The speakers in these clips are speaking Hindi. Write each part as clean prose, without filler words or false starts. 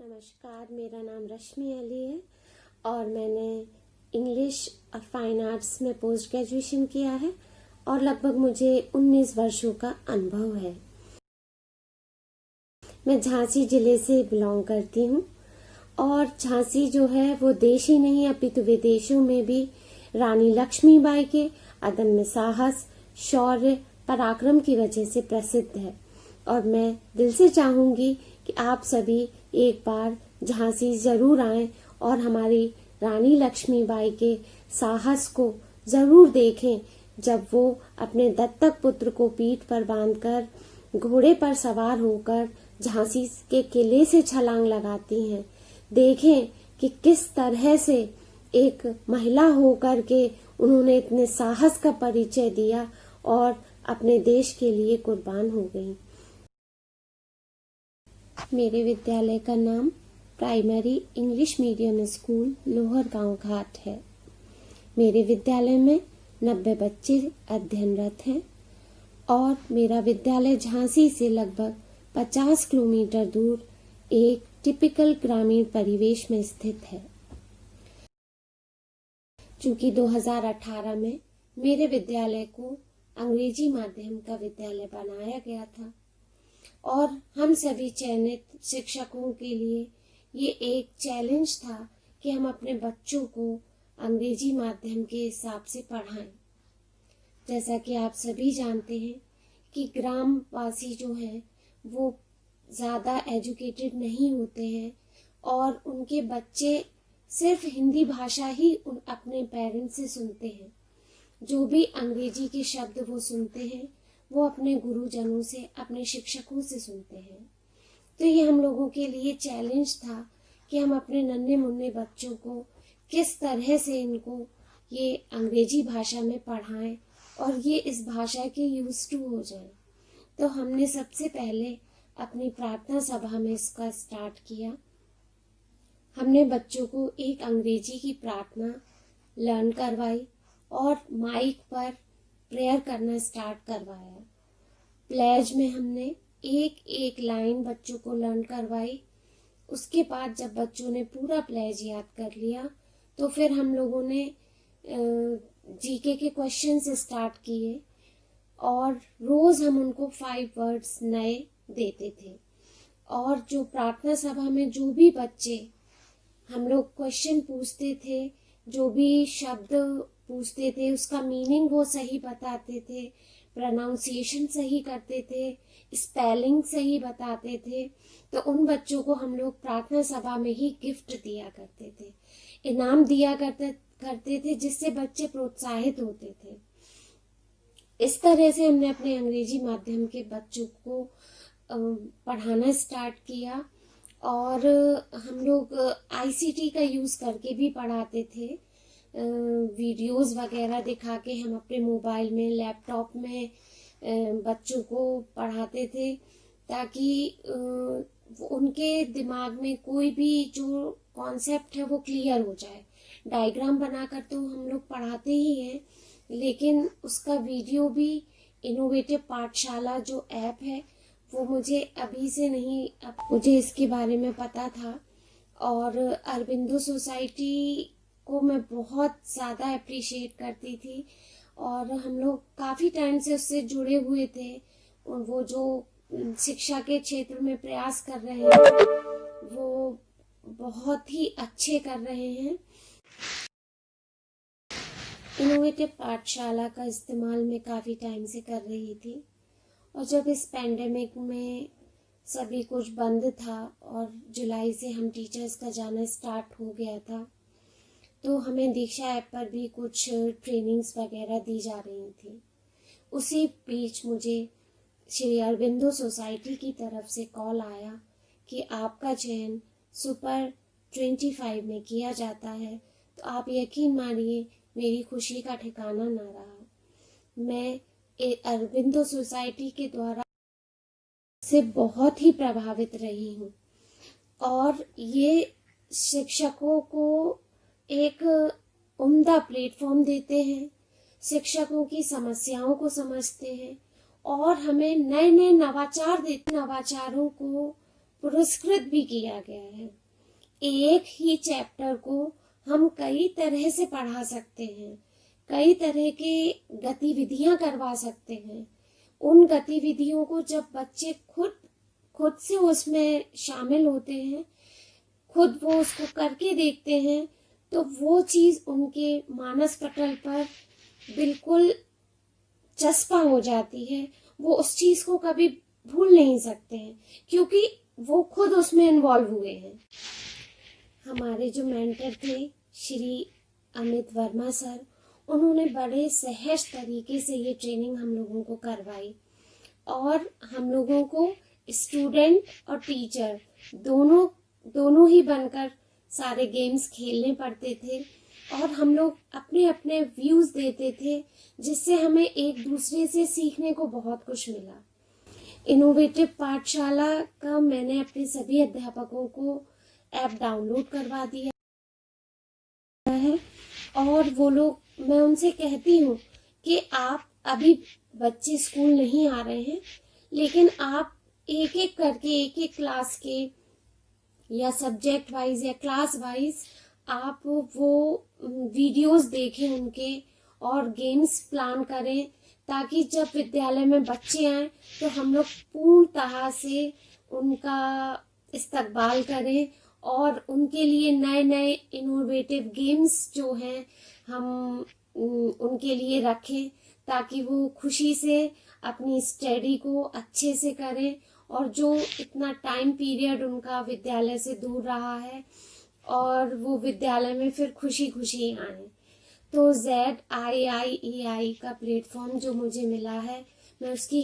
नमस्कार, मेरा नाम रश्मि अली है और मैंने इंग्लिश और फाइन आर्ट्स में पोस्ट ग्रेजुएशन किया है और लगभग मुझे 19 वर्षों का अनुभव है। मैं झांसी जिले से बिलोंग करती हूँ और झांसी जो है वो देश ही नहीं अपितु विदेशों में भी रानी लक्ष्मीबाई के अदम्य साहस, शौर्य, पराक्रम की वजह से प्रसिद्ध है। और मैं दिल से चाहूंगी कि आप सभी एक बार झांसी जरूर आएं और हमारी रानी लक्ष्मीबाई के साहस को जरूर देखें, जब वो अपने दत्तक पुत्र को पीठ पर बांधकर घोड़े पर सवार होकर झांसी के किले से छलांग लगाती हैं। देखें कि किस तरह से एक महिला होकर के उन्होंने इतने साहस का परिचय दिया और अपने देश के लिए कुर्बान हो गई। मेरे विद्यालय का नाम प्राइमरी इंग्लिश मीडियम स्कूल लोहर गांव घाट है। मेरे विद्यालय में 90 बच्चे अध्ययनरत हैं और मेरा विद्यालय झांसी से लगभग 50 किलोमीटर दूर एक टिपिकल ग्रामीण परिवेश में स्थित है। चूंकि 2018 में मेरे विद्यालय को अंग्रेजी माध्यम का विद्यालय बनाया गया था और हम सभी चयनित शिक्षकों के लिए ये एक चैलेंज था कि हम अपने बच्चों को अंग्रेजी माध्यम के हिसाब से पढ़ाएं। जैसा कि आप सभी जानते हैं कि ग्रामवासी जो हैं वो ज़्यादा एजुकेटेड नहीं होते हैं और उनके बच्चे सिर्फ हिंदी भाषा ही अपने पेरेंट्स से सुनते हैं। जो भी अंग्रेजी के शब्द वो सुनते हैं वो अपने गुरुजनों से, अपने शिक्षकों से सुनते हैं। तो ये हम लोगों के लिए चैलेंज था कि हम अपने नन्हे मुन्ने बच्चों को किस तरह से इनको ये अंग्रेजी भाषा में पढ़ाएं और ये इस भाषा के यूज टू हो जाएं। तो हमने सबसे पहले अपनी प्रार्थना सभा में इसका स्टार्ट किया। हमने बच्चों को एक अंग्रेजी की प्रार्थना लर्न करवाई और माइक पर प्रेयर करना स्टार्ट करवाया। प्लेज में हमने एक एक लाइन बच्चों को लर्न करवाई। उसके बाद जब बच्चों ने पूरा प्लेज याद कर लिया तो फिर हम लोगों ने जीके के क्वेश्चंस स्टार्ट किए और रोज हम उनको 5 वर्ड्स नए देते थे। और जो प्रार्थना सभा में जो भी बच्चे हम लोग क्वेश्चन पूछते थे, जो भी शब्द पूछते थे उसका मीनिंग वो सही बताते थे, प्रोनाउंसिएशन सही करते थे, स्पेलिंग सही बताते थे, तो उन बच्चों को हम लोग प्रार्थना सभा में ही गिफ्ट दिया करते थे, इनाम दिया करते थे, जिससे बच्चे प्रोत्साहित होते थे। इस तरह से हमने अपने अंग्रेजी माध्यम के बच्चों को पढ़ाना स्टार्ट किया और हम लोग आईसीटी का यूज करके भी पढ़ाते थे। वीडियोस वगैरह दिखा के हम अपने मोबाइल में, लैपटॉप में बच्चों को पढ़ाते थे ताकि उनके दिमाग में कोई भी जो कॉन्सेप्ट है वो क्लियर हो जाए। डायग्राम बनाकर तो हम लोग पढ़ाते ही हैं, लेकिन उसका वीडियो भी इनोवेटिव पाठशाला जो ऐप है वो मुझे अभी से नहीं, मुझे इसके बारे में पता था। और अरबिंदो सोसाइटी को मैं बहुत ज़्यादा अप्रिशिएट करती थी और हम लोग काफ़ी टाइम से उससे जुड़े हुए थे। वो जो शिक्षा के क्षेत्र में प्रयास कर रहे हैं वो बहुत ही अच्छे कर रहे हैं। इनोवेटिव पाठशाला का इस्तेमाल मैं काफ़ी टाइम से कर रही थी और जब इस पैंडेमिक में सभी कुछ बंद था और जुलाई से हम टीचर्स का जाना स्टार्ट हो गया था, तो हमें दीक्षा ऐप पर भी कुछ ट्रेनिंग्स वगैरह दी जा रही थी। उसी बीच मुझे श्री अरबिंदो सोसाइटी की तरफ से कॉल आया कि आपका चयन सुपर 25 में किया जाता है। तो आप यकीन मानिए मेरी खुशी का ठिकाना न रहा। मैं अरबिंदो सोसाइटी के द्वारा से बहुत ही प्रभावित रही हूँ और ये शिक्षकों को एक उम्दा प्लेटफॉर्म देते हैं, शिक्षकों की समस्याओं को समझते हैं और हमें नए नए नवाचार देते, नवाचारों को पुरस्कृत भी किया गया है। एक ही चैप्टर को हम कई तरह से पढ़ा सकते हैं, कई तरह के गतिविधियां करवा सकते हैं। उन गतिविधियों को जब बच्चे खुद से उसमें शामिल होते हैं, खुद वो उसको करके देखते हैं, तो वो चीज उनके मानस पटल पर बिल्कुल चस्पा हो जाती है। वो उस चीज को कभी भूल नहीं सकते हैं, क्योंकि वो खुद उसमें इन्वॉल्व हुए हैं। हमारे जो मेंटर थे श्री अमित वर्मा सर, उन्होंने बड़े सहज तरीके से ये ट्रेनिंग हम लोगों को करवाई और हम लोगों को स्टूडेंट और टीचर दोनों ही बनकर सारे गेम्स खेलने पड़ते थे और हम लोग अपने अपने व्यूज देते थे, जिससे हमें एक दूसरे से सीखने को बहुत कुछ मिला। इनोवेटिव पाठशाला का मैंने अपने सभी अध्यापकों को ऐप डाउनलोड करवा दिया है और वो लोग, मैं उनसे कहती हूँ कि आप अभी बच्चे स्कूल नहीं आ रहे हैं, लेकिन आप एक एक करके एक एक क्लास के या सब्जेक्ट वाइज या क्लास वाइज आप वो वीडियोस देखें उनके और गेम्स प्लान करें, ताकि जब विद्यालय में बच्चे आए तो हम लोग पूर्णतः से उनका इस्तकबाल करें और उनके लिए नए नए इनोवेटिव गेम्स जो हैं हम उनके लिए रखें, ताकि वो खुशी से अपनी स्टडी को अच्छे से करें और जो इतना टाइम पीरियड उनका विद्यालय से दूर रहा है और वो विद्यालय में फिर खुशी खुशी आए। तो ZIIEI का प्लेटफॉर्म जो मुझे मिला है, मैं उसकी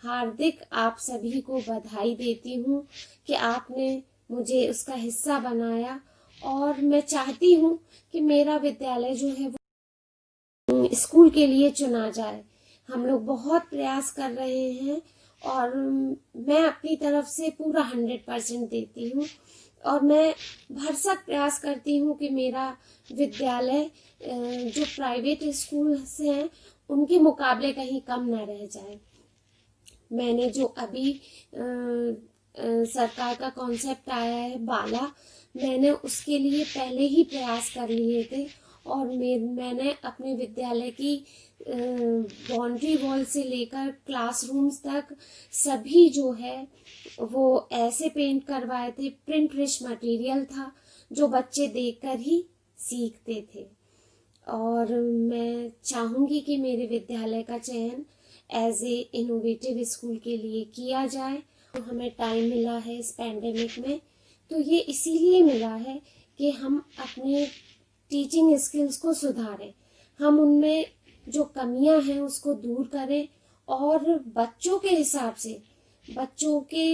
हार्दिक आप सभी को बधाई देती हूँ कि आपने मुझे उसका हिस्सा बनाया और मैं चाहती हूँ कि मेरा विद्यालय जो है वो स्कूल के लिए चुना जाए। हम लोग बहुत प्रयास कर रहे हैं और मैं अपनी तरफ से पूरा 100% देती हूँ और मैं भरसक प्रयास करती हूँ कि मेरा विद्यालय जो प्राइवेट स्कूल से हैं उनके मुकाबले कहीं कम न रह जाए। मैंने जो अभी सरकार का कॉन्सेप्ट आया है बाला, मैंने उसके लिए पहले ही प्रयास कर लिए थे और मैंने अपने विद्यालय की बाउंड्री वॉल से लेकर क्लासरूम्स तक सभी जो है वो ऐसे पेंट करवाए थे। प्रिंट रिच मटेरियल था जो बच्चे देखकर ही सीखते थे और मैं चाहूँगी कि मेरे विद्यालय का चयन एज ए इनोवेटिव स्कूल के लिए किया जाए। तो हमें टाइम मिला है इस पैंडेमिक में, तो ये इसीलिए मिला है कि हम अपने टीचिंग स्किल्स को सुधारें, हम उनमें जो कमियां हैं उसको दूर करें और बच्चों के हिसाब से, बच्चों के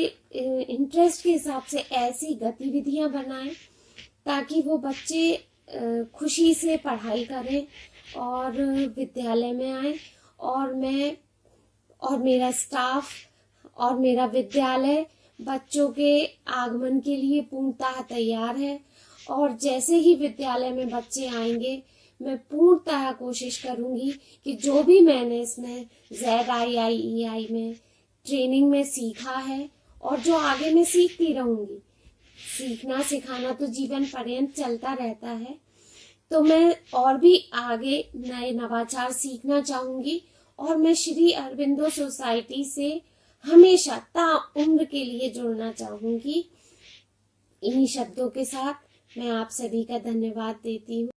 इंटरेस्ट के हिसाब से ऐसी गतिविधियां बनाएं ताकि वो बच्चे खुशी से पढ़ाई करें और विद्यालय में आए और मैं और मेरा स्टाफ और मेरा विद्यालय बच्चों के आगमन के लिए पूर्णतः तैयार है। और जैसे ही विद्यालय में बच्चे आएंगे, मैं पूर्णतः कोशिश करूंगी कि जो भी मैंने इसमें ZIIEI में ट्रेनिंग में सीखा है और जो आगे मैं सीखती रहूंगी, सीखना सिखाना तो जीवन पर्यंत चलता रहता है, तो मैं और भी आगे नए नवाचार सीखना चाहूंगी और मैं श्री अरविंदो सोसाइटी से हमेशा ताउम्र के लिए जुड़ना चाहूंगी। इन्हीं शब्दों के साथ मैं आप सभी का धन्यवाद देती हूँ।